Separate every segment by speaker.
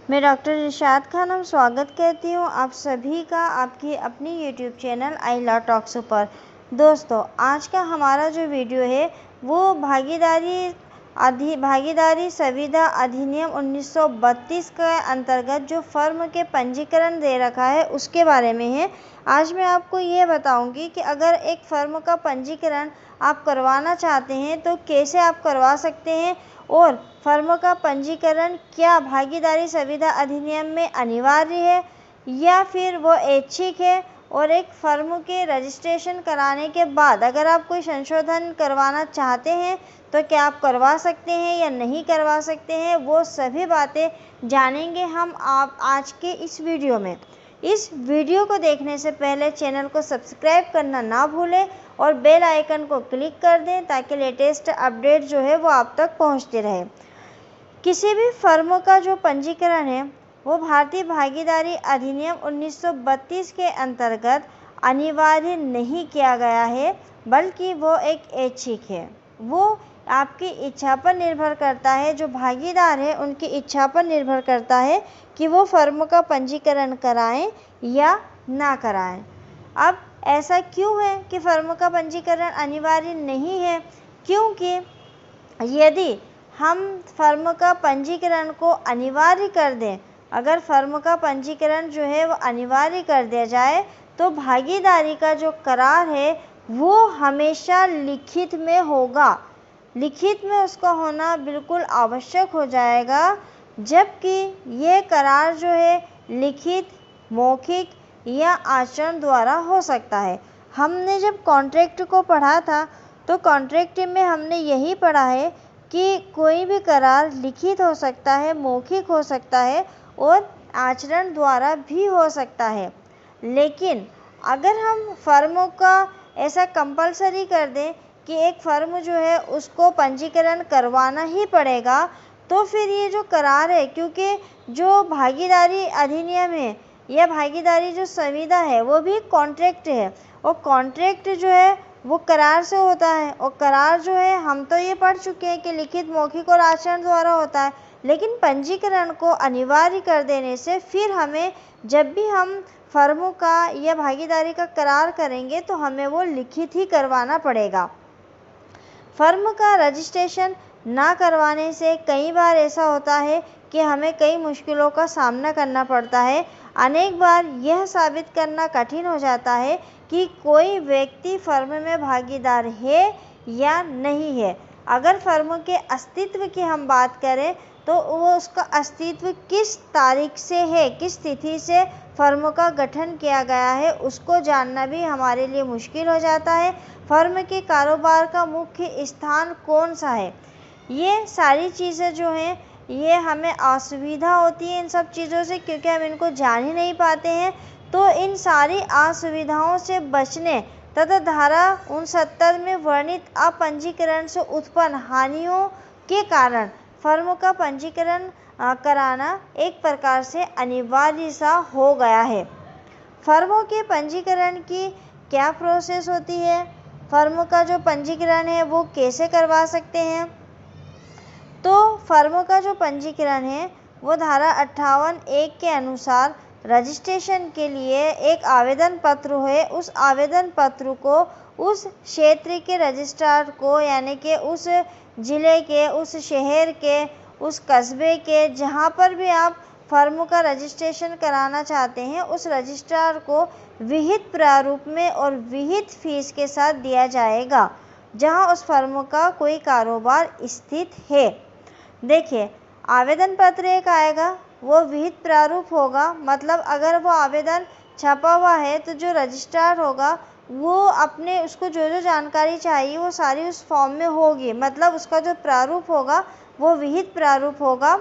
Speaker 1: मैं डॉक्टर इरशाद खानम स्वागत करती हूँ आप सभी का आपकी अपनी YouTube channel I love talks पर। दोस्तों, आज का हमारा जो वीडियो है वो भागीदारी संविदा अधिनियम 1932 के अंतर्गत जो फर्म के पंजीकरण दे रखा है उसके बारे में है। आज मैं आपको ये बताऊंगी कि अगर एक फर्म का पंजीकरण आप करवाना चाहते हैं तो कैसे आप करवा सकते हैं, और फर्म का पंजीकरण क्या भागीदारी संविदा अधिनियम में अनिवार्य है या फिर वो ऐच्छिक है, और एक फर्म के रजिस्ट्रेशन कराने के बाद अगर आप कोई संशोधन करवाना चाहते हैं तो क्या आप करवा सकते हैं या नहीं करवा सकते हैं, वो सभी बातें जानेंगे हम आप आज के इस वीडियो में। इस वीडियो को देखने से पहले चैनल को सब्सक्राइब करना ना भूलें और बेल आइकन को क्लिक कर दें ताकि लेटेस्ट अपडेट जो है वो आप तक पहुंचते रहे। किसी भी फर्म का जो पंजीकरण है वो भारतीय भागीदारी अधिनियम 1932 के अंतर्गत अनिवार्य नहीं किया गया है, बल्कि वो एक ऐच्छिक है। वो आपकी इच्छा पर निर्भर करता है, जो भागीदार है उनकी इच्छा पर निर्भर करता है कि वो फर्म का पंजीकरण कराएं या ना कराएं। अब ऐसा क्यों है कि फर्म का पंजीकरण अनिवार्य नहीं है? क्योंकि यदि हम फर्म का पंजीकरण को अनिवार्य कर दें, अगर फर्म का पंजीकरण जो है वो अनिवार्य कर दिया जाए तो भागीदारी का जो करार है वो हमेशा लिखित में होगा। लिखित में उसका होना बिल्कुल आवश्यक हो जाएगा, जबकि ये करार जो है लिखित, मौखिक या आचरण द्वारा हो सकता है। हमने जब कॉन्ट्रैक्ट को पढ़ा था तो कॉन्ट्रैक्ट में हमने यही पढ़ा है कि कोई भी करार लिखित हो सकता है, मौखिक हो सकता है और आचरण द्वारा भी हो सकता है। लेकिन अगर हम फर्मों का ऐसा कंपलसरी कर दें कि एक फर्म जो है उसको पंजीकरण करवाना ही पड़ेगा, तो फिर ये जो करार है, क्योंकि जो भागीदारी अधिनियम है या भागीदारी जो संविदा है वो भी कॉन्ट्रैक्ट है, और कॉन्ट्रैक्ट जो है वो करार से होता है, और करार जो है हम तो ये पढ़ चुके हैं कि लिखित, मौखिक और आचरण द्वारा होता है। लेकिन पंजीकरण को अनिवार्य कर देने से फिर हमें जब भी हम फर्मों का या भागीदारी का करार करेंगे तो हमें वो लिखित ही करवाना पड़ेगा। फर्म का रजिस्ट्रेशन ना करवाने से कई बार ऐसा होता है कि हमें कई मुश्किलों का सामना करना पड़ता है। अनेक बार यह साबित करना कठिन हो जाता है कि कोई व्यक्ति फर्म में भागीदार है या नहीं है। अगर फर्म के अस्तित्व की हम बात करें तो वो उसका अस्तित्व किस तारीख से है, किस तिथि से फर्म का गठन किया गया है, उसको जानना भी हमारे लिए मुश्किल हो जाता है। फर्म के कारोबार का मुख्य स्थान कौन सा है, ये सारी चीज़ें जो हैं ये हमें असुविधा होती है इन सब चीज़ों से, क्योंकि हम इनको जान ही नहीं पाते हैं। तो इन सारी असुविधाओं से बचने तथा धारा 69 में वर्णित अपंजीकरण से उत्पन्न हानियों के कारण फर्म का पंजीकरण कराना एक प्रकार से अनिवार्य सा हो गया है। फर्मों के पंजीकरण की क्या प्रोसेस होती है, फर्म का जो पंजीकरण है वो कैसे करवा सकते हैं? तो फर्मों का जो पंजीकरण है वो धारा 58(1) के अनुसार रजिस्ट्रेशन के लिए एक आवेदन पत्र है। उस आवेदन पत्र को उस क्षेत्र के रजिस्ट्रार को, यानी कि उस ज़िले के, उस शहर के, उस कस्बे के, जहाँ पर भी आप फर्म का रजिस्ट्रेशन कराना चाहते हैं, उस रजिस्ट्रार को विहित प्रारूप में और विहित फीस के साथ दिया जाएगा जहाँ उस फर्म का कोई कारोबार स्थित है। देखिए, आवेदन पत्र एक आएगा, वो विहित प्रारूप होगा, मतलब अगर वो आवेदन छपा हुआ है तो जो रजिस्ट्रार होगा वो अपने उसको जो जो जानकारी चाहिए वो सारी उस फॉर्म में होगी, मतलब उसका जो प्रारूप होगा वो विहित प्रारूप होगा।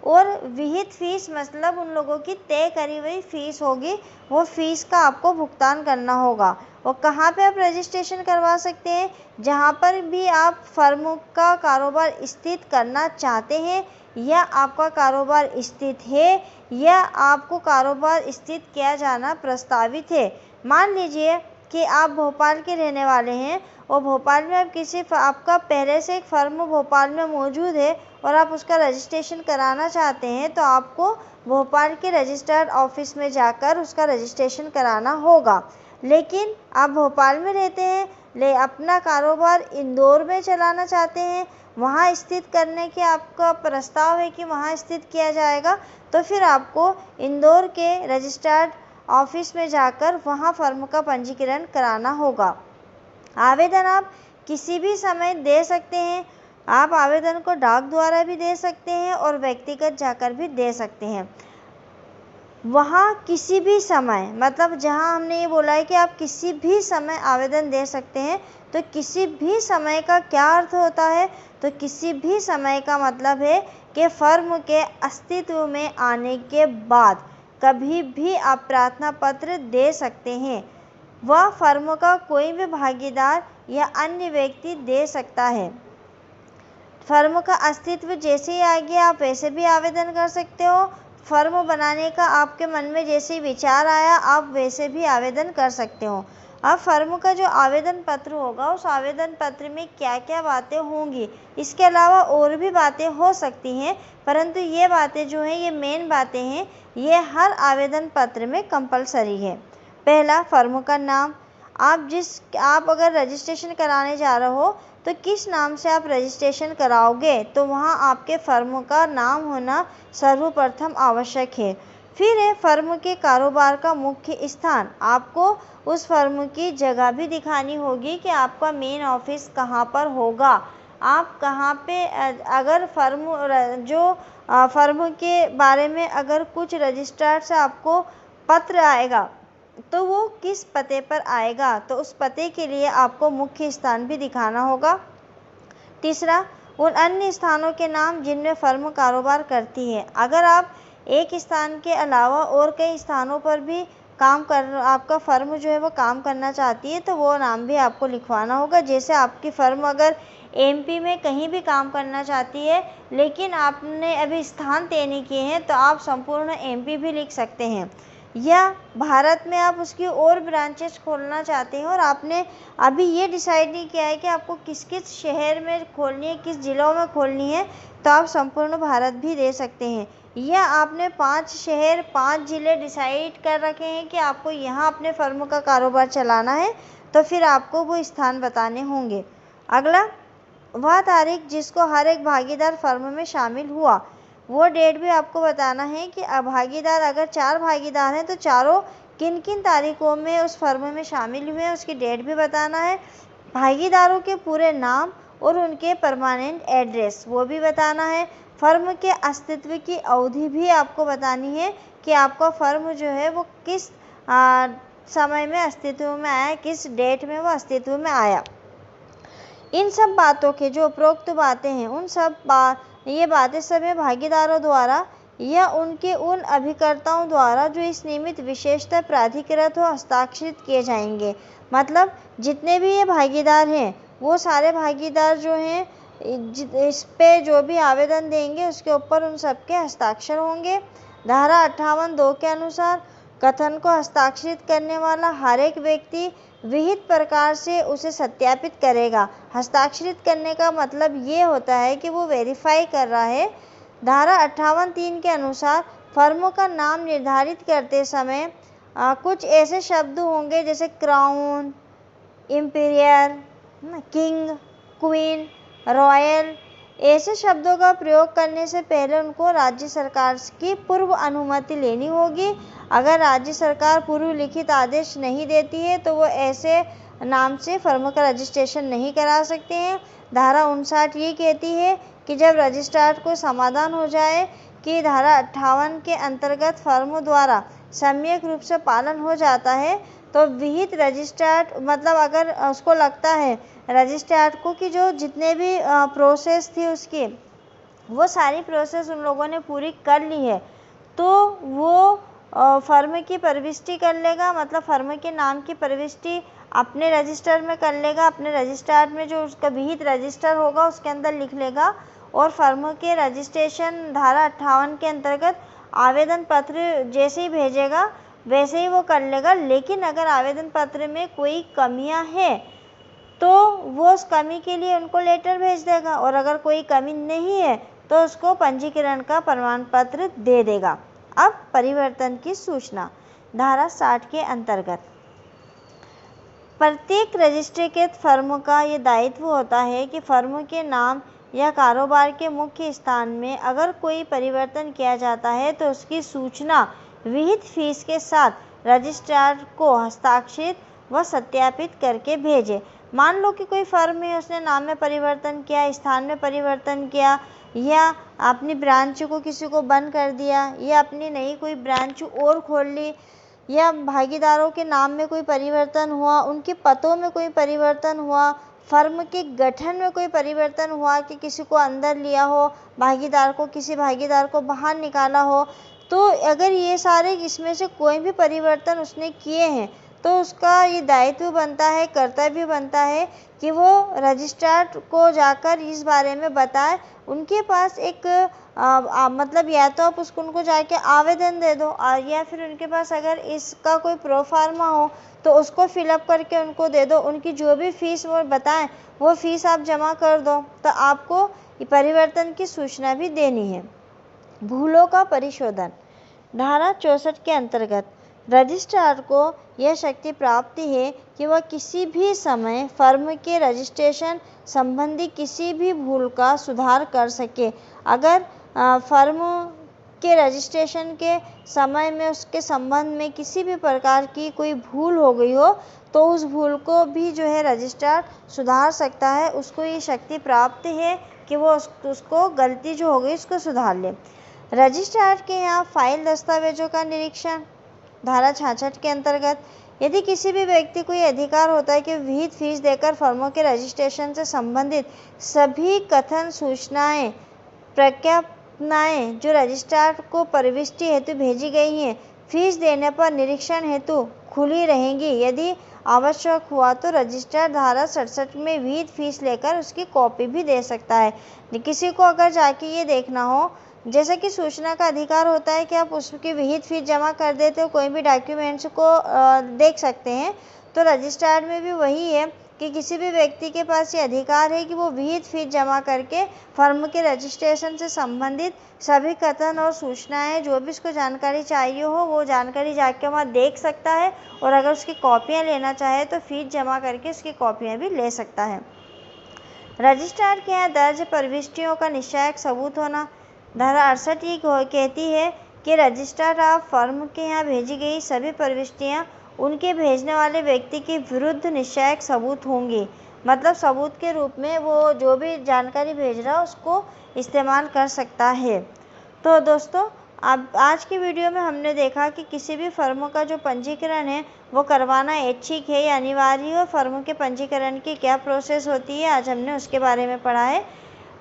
Speaker 1: और विहित फीस मतलब उन लोगों की तय करी हुई फीस होगी, वो फीस का आपको भुगतान करना होगा। और कहाँ पे आप रजिस्ट्रेशन करवा सकते हैं? जहाँ पर भी आप फर्म का कारोबार स्थित करना चाहते हैं या आपका कारोबार स्थित है या आपको कारोबार स्थित किया जाना प्रस्तावित है। मान लीजिए कि आप भोपाल के रहने वाले हैं और भोपाल में आप आपका पहले से एक फर्म भोपाल में मौजूद है और आप उसका रजिस्ट्रेशन कराना चाहते हैं, तो आपको भोपाल के रजिस्टर्ड ऑफिस में जाकर उसका रजिस्ट्रेशन कराना होगा। लेकिन आप भोपाल में रहते हैं, अपना कारोबार इंदौर में चलाना चाहते हैं, वहाँ स्थित करने के आपका प्रस्ताव है कि वहाँ स्थित किया जाएगा, तो फिर आपको इंदौर के रजिस्टर्ड ऑफिस में जाकर वहाँ फर्म का पंजीकरण कराना होगा। आवेदन आप किसी भी समय दे सकते हैं। आप आवेदन को डाक द्वारा भी दे सकते हैं और व्यक्तिगत जाकर भी दे सकते हैं। वहाँ किसी भी समय, मतलब जहाँ हमने ये बोला है कि आप किसी भी समय आवेदन दे सकते हैं, तो किसी भी समय का क्या अर्थ होता है? तो किसी भी समय का मतलब है कि फर्म के अस्तित्व में आने के बाद कभी भी आप प्रार्थना पत्र दे सकते हैं। वह फर्म का कोई भी भागीदार या अन्य व्यक्ति दे सकता है। फर्म का अस्तित्व जैसे ही आ गया, आप वैसे भी आवेदन कर सकते हो। फर्म बनाने का आपके मन में जैसे ही विचार आया, आप वैसे भी आवेदन कर सकते हो। अब फर्म का जो आवेदन पत्र होगा, उस आवेदन पत्र में क्या क्या बातें होंगी, इसके अलावा और भी बातें हो सकती हैं, परंतु ये बातें जो हैं, ये मेन बातें हैं, ये हर आवेदन पत्र में कंपलसरी है। पहला, फर्म का नाम। आप अगर रजिस्ट्रेशन कराने जा रहे हो तो किस नाम से आप रजिस्ट्रेशन कराओगे, तो वहाँ आपके फर्म का नाम होना सर्वप्रथम आवश्यक है। फिर है फर्म के कारोबार का मुख्य स्थान। आपको उस फर्म की जगह भी दिखानी होगी कि आपका मेन ऑफिस कहाँ पर होगा, आप कहाँ पे, अगर फर्म के बारे में अगर कुछ रजिस्ट्रार से आपको पत्र आएगा तो वो किस पते पर आएगा, तो उस पते के लिए आपको मुख्य स्थान भी दिखाना होगा। तीसरा, उन अन्य स्थानों के नाम जिनमें फर्म कारोबार करती है। अगर आप एक स्थान के अलावा और कई स्थानों पर भी आपका फर्म जो है वो काम करना चाहती है, तो वो नाम भी आपको लिखवाना होगा। जैसे आपकी फर्म अगर एमपी में कहीं भी काम करना चाहती है, लेकिन आपने अभी स्थान तय नहीं किए हैं, तो आप संपूर्ण एमपी भी लिख सकते हैं। या भारत में आप उसकी और ब्रांचेस खोलना चाहते हैं और आपने अभी ये डिसाइड नहीं किया है कि आपको किस किस शहर में खोलनी है, किस ज़िलों में खोलनी है, तो आप संपूर्ण भारत भी दे सकते हैं। या आपने 5 शहर 5 ज़िले डिसाइड कर रखे हैं कि आपको यहाँ अपने फर्म का कारोबार चलाना है, तो फिर आपको वो स्थान बताने होंगे। अगला, वह तारीख जिसको हर एक भागीदार फर्म में शामिल हुआ, वो डेट भी आपको बताना है कि भागीदार, अगर 4 भागीदार हैं तो चारों किन किन तारीखों में उस फर्म में शामिल हुए हैं, उसकी डेट भी बताना है। भागीदारों के पूरे नाम और उनके परमानेंट एड्रेस वो भी बताना है। फर्म के अस्तित्व की अवधि भी आपको बतानी है कि आपका फर्म जो है वो किस समय में अस्तित्व में आया, किस डेट में वो अस्तित्व में आया। इन सब बातों के जो उपरोक्त बातें हैं, ये बातें सभी भागीदारों द्वारा या उनके उन अभिकर्ताओं द्वारा जो इस निमित्त विशेषतः प्राधिकृत हो हस्ताक्षरित किए जाएंगे। मतलब जितने भी ये भागीदार हैं, वो सारे भागीदार जो हैं इस पे जो भी आवेदन देंगे उसके ऊपर उन सबके हस्ताक्षर होंगे। धारा 58(2) के अनुसार कथन को हस्ताक्षरित करने वाला हर एक व्यक्ति विहित प्रकार से उसे सत्यापित करेगा। हस्ताक्षरित करने का मतलब ये होता है कि वो वेरीफाई कर रहा है। धारा 58(3) के अनुसार फर्म का नाम निर्धारित करते समय कुछ ऐसे शब्द होंगे जैसे crown, imperial, king, queen, royal. ऐसे शब्दों का प्रयोग करने से पहले उनको राज्य सरकार की पूर्व अनुमति लेनी होगी। अगर राज्य सरकार पूर्व लिखित आदेश नहीं देती है तो वो ऐसे नाम से फर्म का रजिस्ट्रेशन नहीं करा सकते हैं। धारा 59 ये कहती है कि जब रजिस्ट्रार को समाधान हो जाए कि धारा 58 के अंतर्गत फर्म द्वारा सम्यक रूप से पालन हो जाता है, तो विहित रजिस्ट्रार, मतलब अगर उसको लगता है रजिस्ट्रार को कि जो जितने भी प्रोसेस थी उसकी, वो सारी प्रोसेस उन लोगों ने पूरी कर ली है, तो वो फर्म की प्रविष्टि कर लेगा। मतलब फर्म के नाम की प्रविष्टि अपने रजिस्टर में कर लेगा, अपने रजिस्टर में जो उसका विहित रजिस्टर होगा उसके अंदर लिख लेगा और फर्म के रजिस्ट्रेशन धारा 58 के अंतर्गत आवेदन पत्र जैसे ही भेजेगा वैसे ही वो कर लेगा। लेकिन अगर आवेदन पत्र में कोई कमियां हैं तो वो उस कमी के लिए उनको लेटर भेज देगा, और अगर कोई कमी नहीं है तो उसको पंजीकरण का प्रमाण पत्र दे देगा। अब परिवर्तन की सूचना धारा 60 के अंतर्गत प्रत्येक रजिस्ट्रीकृत फर्म का ये दायित्व होता है कि फर्म के नाम या कारोबार के मुख्य स्थान में अगर कोई परिवर्तन किया जाता है तो उसकी सूचना विहित फीस के साथ रजिस्ट्रार को हस्ताक्षरित व सत्यापित करके भेजे। मान लो कि कोई फर्म है, उसने नाम में परिवर्तन किया, स्थान में परिवर्तन किया, या अपनी ब्रांच को किसी को बंद कर दिया, या अपनी नई कोई ब्रांच और खोल ली, या भागीदारों के नाम में कोई परिवर्तन हुआ, उनके पतों में कोई परिवर्तन हुआ, फर्म के गठन में कोई परिवर्तन हुआ कि किसी को अंदर लिया हो, किसी भागीदार को बाहर निकाला हो, तो अगर ये सारे इसमें से कोई भी परिवर्तन उसने किए हैं तो उसका ये दायित्व बनता है, कर्तव्य बनता है कि वो रजिस्ट्रार को जाकर इस बारे में बताए। उनके पास एक मतलब या तो आप उनको जाके आवेदन दे दो, या फिर उनके पास अगर इसका कोई प्रोफार्मा हो तो उसको फिलअप करके उनको दे दो। उनकी जो भी फीस वो बताएं वो फीस आप जमा कर दो, तो आपको परिवर्तन की सूचना भी देनी है। भूलों का परिशोधन धारा 64 के अंतर्गत रजिस्ट्रार को यह शक्ति प्राप्त है कि वह किसी भी समय फर्म के रजिस्ट्रेशन संबंधी किसी भी भूल का सुधार कर सके। अगर फर्म के रजिस्ट्रेशन के समय में उसके संबंध में किसी भी प्रकार की कोई भूल हो गई हो तो उस भूल को भी जो है रजिस्ट्रार सुधार सकता है। उसको ये शक्ति प्राप्त है कि वो उसको गलती जो हो गई उसको सुधार ले। रजिस्ट्रार के यहाँ फाइल दस्तावेजों का निरीक्षण धारा 66 के अंतर्गत यदि किसी भी व्यक्ति को यह अधिकार होता है कि विहित फीस देकर फर्मों के रजिस्ट्रेशन से संबंधित सभी कथन सूचनाएं प्रज्ञापनाएं जो रजिस्ट्रार को प्रविष्टि हेतु भेजी गई हैं फीस देने पर निरीक्षण हेतु खुली रहेंगी। यदि आवश्यक हुआ तो रजिस्ट्रार धारा 67 में विहित फीस लेकर उसकी कॉपी भी दे सकता है। किसी को अगर जाके ये देखना हो, जैसे कि सूचना का अधिकार होता है कि आप उसकी विहित फीस जमा कर देते हो, कोई भी डॉक्यूमेंट्स को देख सकते हैं, तो रजिस्ट्रार में भी वही है कि किसी भी व्यक्ति के पास ये अधिकार है कि वो विहित फीस जमा करके फर्म के रजिस्ट्रेशन से संबंधित सभी कथन और सूचनाएं जो भी उसको जानकारी चाहिए हो वो जानकारी जाके वहाँ देख सकता है, और अगर उसकी कॉपियाँ लेना चाहे तो फीस जमा करके उसकी कॉपियाँ भी ले सकता है। रजिस्ट्रार के यहाँ दर्ज प्रविष्टियों का निश्चायक सबूत होना धारा 68 ये कहती है कि रजिस्ट्रार आप फर्म के यहाँ भेजी गई सभी प्रविष्टियाँ उनके भेजने वाले व्यक्ति के विरुद्ध निश्चायक सबूत होंगी। मतलब सबूत के रूप में वो जो भी जानकारी भेज रहा है उसको इस्तेमाल कर सकता है। तो दोस्तों अब आज की वीडियो में हमने देखा कि किसी भी फर्म का जो पंजीकरण है वो करवाना ऐच्छिक है या अनिवार्य है, फर्म के पंजीकरण की क्या प्रोसेस होती है आज हमने उसके बारे में पढ़ा है।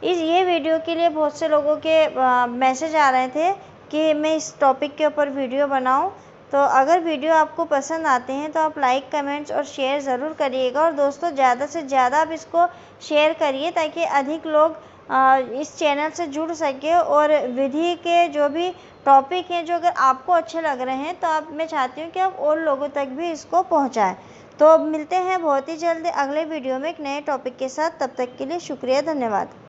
Speaker 1: ये वीडियो के लिए बहुत से लोगों के मैसेज आ रहे थे कि मैं इस टॉपिक के ऊपर वीडियो बनाऊं, तो अगर वीडियो आपको पसंद आते हैं तो आप लाइक कमेंट्स और शेयर ज़रूर करिएगा। और दोस्तों ज़्यादा से ज़्यादा आप इसको शेयर करिए ताकि अधिक लोग इस चैनल से जुड़ सके, और विधि के जो भी टॉपिक हैं जो अगर आपको अच्छे लग रहे हैं तो मैं चाहती हूँ कि आप और लोगों तक भी इसको पहुँचाएँ। तो मिलते हैं बहुत ही जल्द अगले वीडियो में एक नए टॉपिक के साथ। तब तक के लिए शुक्रिया, धन्यवाद।